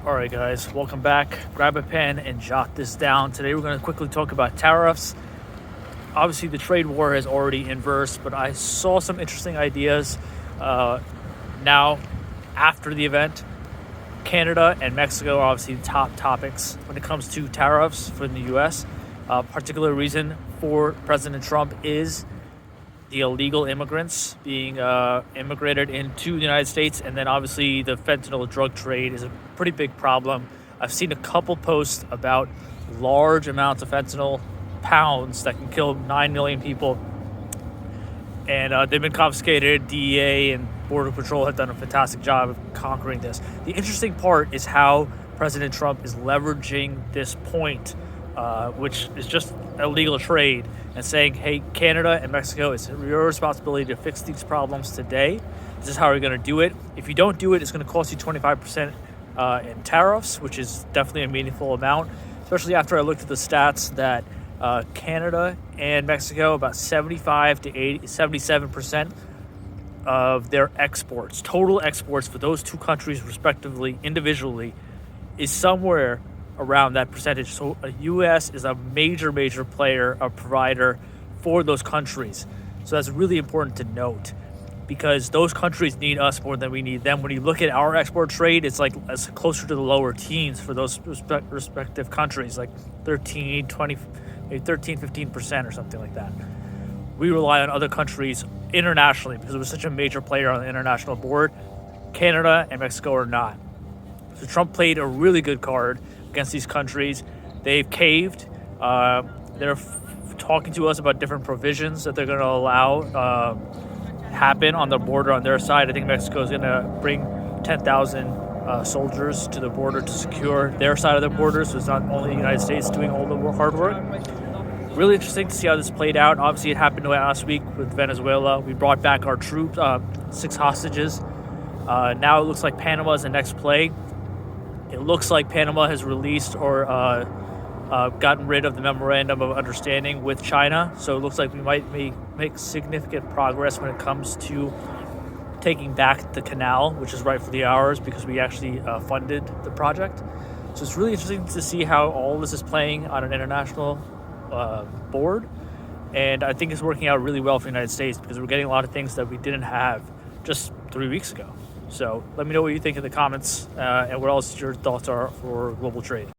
All right, guys, welcome back. Grab a pen and jot this down. Today we're going to quickly talk about tariffs. Obviously, the trade war has already inversed, but I saw some interesting ideas now after the event. Canada and Mexico are obviously the top topics when it comes to tariffs for the U.S. Particular reason for President Trump is the illegal immigrants being immigrated into the United States, and then obviously the fentanyl drug trade is a pretty big problem. I've seen a couple posts about large amounts of fentanyl, pounds, that can kill 9 million people, and they've been confiscated. DEA and Border Patrol have done a fantastic job of conquering this. The interesting part is how President Trump is leveraging this point, which is just illegal trade, and saying, hey, Canada and Mexico, it's your responsibility to fix these problems today. This is how we're going to do it. If you don't do it, it's going to cost you 25% in tariffs, which is definitely a meaningful amount, especially after I looked at the stats that Canada and Mexico, about 75 to 77% of their exports, total exports for those two countries respectively, individually, is somewhere around that percentage. So the U.S. is a major player, a provider for those countries. So that's really important to note, because those countries need us more than we need them. When you look at our export trade, it's like it's closer to the lower teens for those respective countries, like 13, 20, maybe 13, 15% or something like that. We rely on other countries internationally because we're such a major player on the international board. Canada and Mexico are not. So Trump played a really good card against these countries. They've caved. They're talking to us about different provisions that they're going to allow happen on the border on their side. I think Mexico is going to bring 10,000 soldiers to the border to secure their side of the border. So it's not only the United States doing all the hard work. Really interesting to see how this played out. Obviously, it happened last week with Venezuela. We brought back our troops, 6 hostages. Now it looks like Panama is the next play. It looks like Panama has released or gotten rid of the memorandum of understanding with China. So it looks like we might make significant progress when it comes to taking back the canal, which is rightfully ours because we actually funded the project. So it's really interesting to see how all this is playing on an international board. And I think it's working out really well for the United States because we're getting a lot of things that we didn't have just 3 weeks ago. So let me know what you think in the comments and what else your thoughts are for global trade.